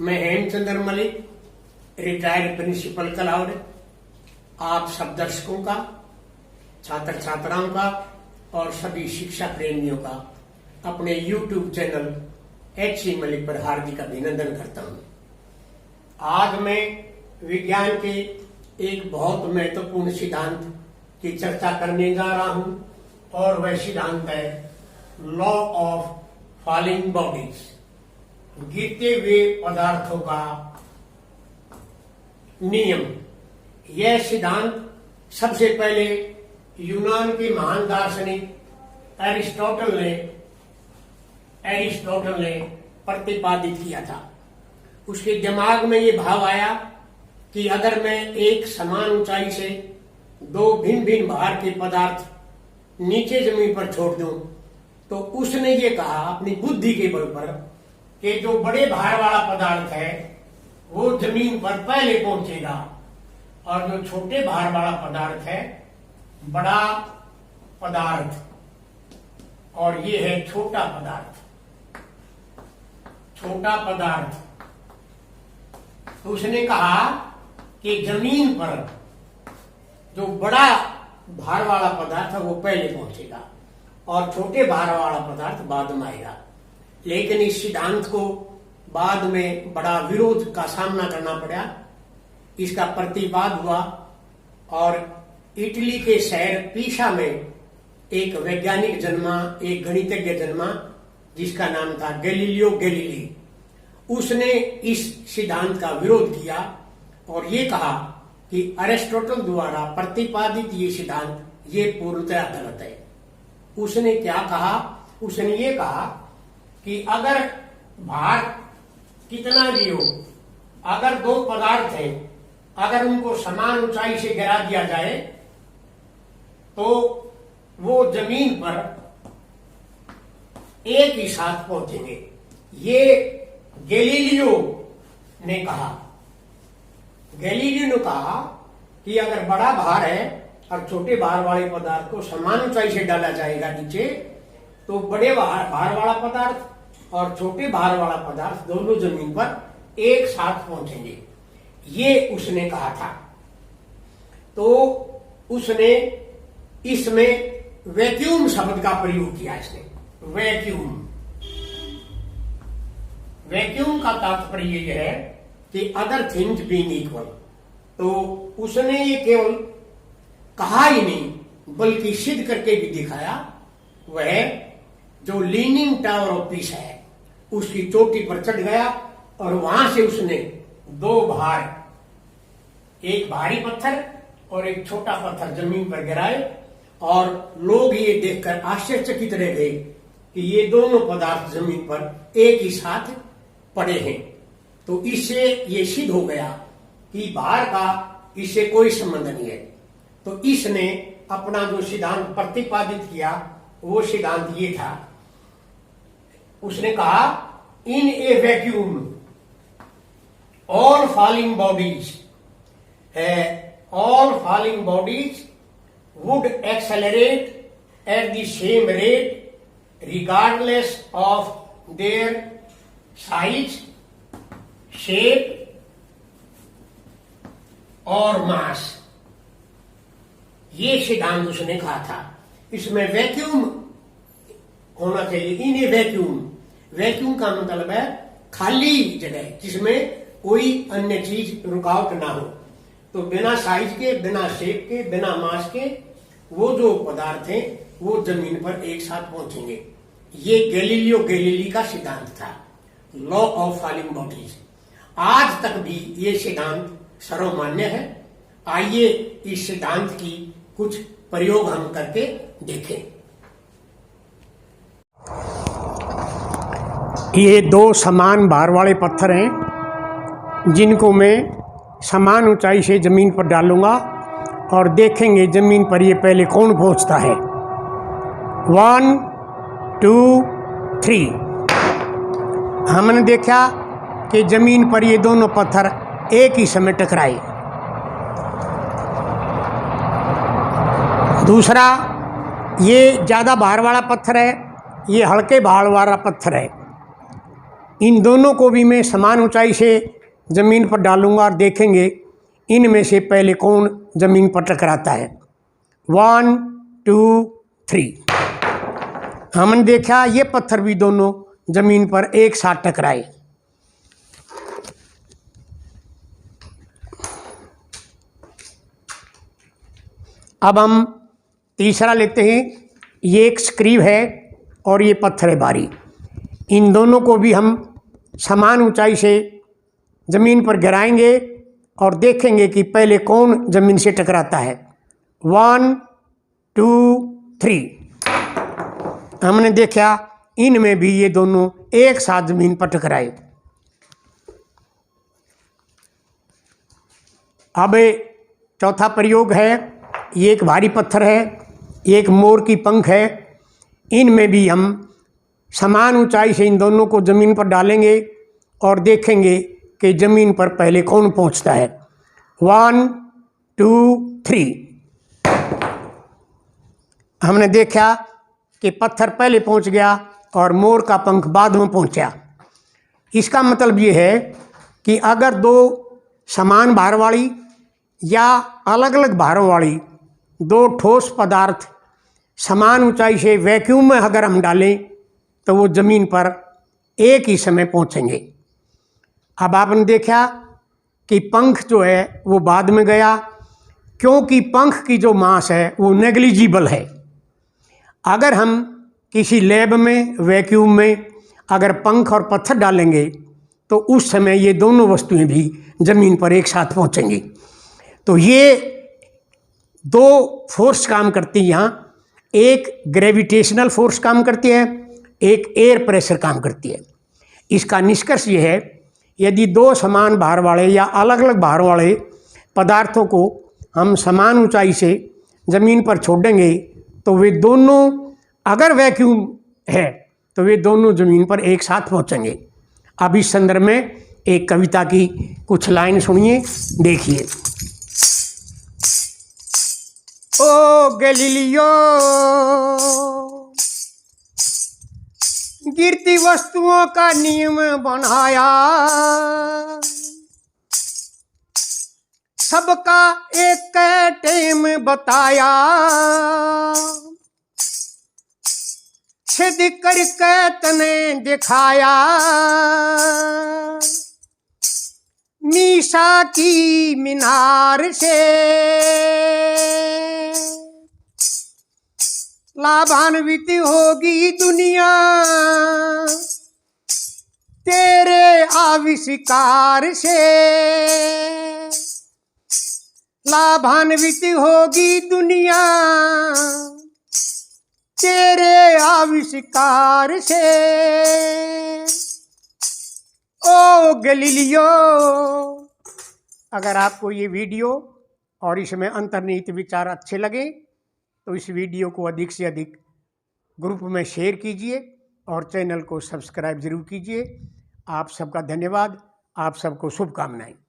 मैं Hemchandra Malik, retired principal क्लाउड, आप सब दर्शकों का, छात्र छात्राओं का और सभी शिक्षा प्रेमियों का अपने YouTube चैनल HC मलिक पर हार्दिक अभिनंदन करता हूं। आज मैं विज्ञान के एक बहुत महत्वपूर्ण सिद्धांत की चर्चा करने जा रहा हूं और वह सिद्धांत है लॉ ऑफ फॉलिंग बॉडीज, गिरते हुए पदार्थों का नियम। यह सिद्धांत सबसे पहले यूनान के महान दार्शनिक एरिस्टोटल ने प्रतिपादित किया था। उसके दिमाग में ये भाव आया कि अगर मैं एक समान ऊंचाई से दो भिन्न भिन्न भार के पदार्थ नीचे जमीन पर छोड़ दूं, तो उसने ये कहा अपनी बुद्धि के बल पर कि जो बड़े भार वाला पदार्थ है वो जमीन पर पहले पहुंचेगा और जो छोटे भार वाला पदार्थ है, बड़ा पदार्थ, और ये है छोटा पदार्थ। छोटा पदार्थ तो उसने कहा कि जमीन पर जो बड़ा भार वाला पदार्थ है वो पहले पहुंचेगा और छोटे भार वाला पदार्थ बाद में आएगा। लेकिन इस सिद्धांत को बाद में बड़ा विरोध का सामना करना पड़ा। इसका प्रतिवाद हुआ और इटली के शहर पीसा में एक वैज्ञानिक जन्मा, एक गणितज्ञ जन्मा जिसका नाम था गैलीलियो गैलीली। उसने इस सिद्धांत का विरोध किया और ये कहा कि अरिस्टोटल द्वारा प्रतिपादित ये सिद्धांत ये पूर्णतः गलत है। उसने क्या कहा? उसने ये कहा कि अगर भार कितना भी हो, अगर दो पदार्थ हैं, अगर उनको समान ऊंचाई से गिरा दिया जाए तो वो जमीन पर एक ही साथ पहुंचेंगे। ये गैलीलियो ने कहा। गैलीलियो ने कहा कि अगर बड़ा भार है और छोटे भार वाले पदार्थ को समान ऊंचाई से डाला जाएगा नीचे, तो बड़े भार वाला पदार्थ और छोटे भार वाला पदार्थ दोनों जमीन पर एक साथ पहुंचेंगे। ये उसने कहा था। तो उसने इसमें वैक्यूम शब्द का प्रयोग किया। इसने वैक्यूम का तात्पर्य यह है कि अदर थिंग्स बीइंग इक्वल। तो उसने ये केवल कहा ही नहीं बल्कि सिद्ध करके भी दिखाया। वह जो लीनिंग टावर ऑफ पीसा है उसकी चोटी पर चढ़ गया और वहां से उसने दो भार, एक भारी पत्थर और एक छोटा पत्थर जमीन पर गिराए और लोग ये देखकर आश्चर्यचकित रह गए कि ये दोनों पदार्थ जमीन पर एक ही साथ पड़े हैं। तो इससे ये सिद्ध हो गया कि भार का इससे कोई संबंध नहीं है। तो इसने अपना जो सिद्धांत प्रतिपादित किया वो सिद्धांत ये था। उसने कहा इन ए vacuum all falling bodies would accelerate at the same rate regardless of their size, shape और मास। ये सिद्धांत उसने कहा था। इसमें वैक्यूम होना चाहिए। इन ए वैक्यूम का मतलब है खाली जगह जिसमें कोई अन्य चीज रुकावट ना हो। तो बिना साइज के, बिना शेप के, बिना मास के वो जो पदार्थ हैं वो जमीन पर एक साथ पहुंचेंगे। ये गैलीलियो गैलीली का सिद्धांत था, लॉ ऑफ फॉलिंग बॉडीज। आज तक भी ये सिद्धांत सर्वमान्य है। आइए इस सिद्धांत की कुछ प्रयोग हम करके देखें। ये दो समान भार वाले पत्थर हैं जिनको मैं समान ऊंचाई से जमीन पर डालूंगा और देखेंगे जमीन पर ये पहले कौन पहुंचता है। 1 2 3। हमने देखा कि जमीन पर ये दोनों पत्थर एक ही समय टकराए। दूसरा, ये ज़्यादा भार वाला पत्थर है, ये हल्के भार वाला पत्थर है। इन दोनों को भी मैं समान ऊंचाई से ज़मीन पर डालूंगा और देखेंगे इनमें से पहले कौन ज़मीन पर टकराता है। 1 2 3। हमने देखा ये पत्थर भी दोनों ज़मीन पर एक साथ टकराए। अब हम तीसरा लेते हैं। ये एक स्क्रीव है और ये पत्थर है भारी। इन दोनों को भी हम समान ऊंचाई से ज़मीन पर गिराएंगे और देखेंगे कि पहले कौन ज़मीन से टकराता है। 1 2 3। हमने देखा इनमें भी ये दोनों एक साथ ज़मीन पर टकराए। अब चौथा प्रयोग है। ये एक भारी पत्थर है, एक मोर की पंख है। इनमें भी हम समान ऊंचाई से इन दोनों को ज़मीन पर डालेंगे और देखेंगे कि ज़मीन पर पहले कौन पहुंचता है। 1 2 3। हमने देखा कि पत्थर पहले पहुंच गया और मोर का पंख बाद में पहुंचा। इसका मतलब ये है कि अगर दो समान भार वाली या अलग अलग भारों वाली दो ठोस पदार्थ समान ऊंचाई से वैक्यूम में अगर हम डालें तो वो ज़मीन पर एक ही समय पहुंचेंगे। अब आपने देखा कि पंख जो है वो बाद में गया, क्योंकि पंख की जो मास है वो नेग्लिजिबल है। अगर हम किसी लैब में वैक्यूम में अगर पंख और पत्थर डालेंगे तो उस समय ये दोनों वस्तुएं भी ज़मीन पर एक साथ पहुंचेंगी। तो ये दो फोर्स काम करती हैं यहाँ। एक ग्रेविटेशनल फोर्स काम करती है, एक एयर प्रेशर काम करती है। इसका निष्कर्ष ये है, यदि दो समान भार वाले या अलग अलग भार वाले पदार्थों को हम समान ऊंचाई से ज़मीन पर छोड़ेंगे तो वे दोनों, अगर वैक्यूम है तो वे दोनों ज़मीन पर एक साथ पहुंचेंगे। अब इस संदर्भ में एक कविता की कुछ लाइन सुनिए, देखिए। ओ गैलीलियो, गिरती वस्तुओं का नियम बनाया, सबका एक टेम बताया, छिद करके तने दिखाया, मीसा की मीनार से लाभान्वित होगी दुनिया, तेरे आविष्कार से लाभान्वित होगी दुनिया, तेरे आविष्कार से। ओ गैलीलियो, अगर आपको ये वीडियो और इसमें अंतर्निहित विचार अच्छे लगे तो इस वीडियो को अधिक से अधिक ग्रुप में शेयर कीजिए और चैनल को सब्सक्राइब ज़रूर कीजिए। आप सबका धन्यवाद, आप सबको शुभकामनाएं।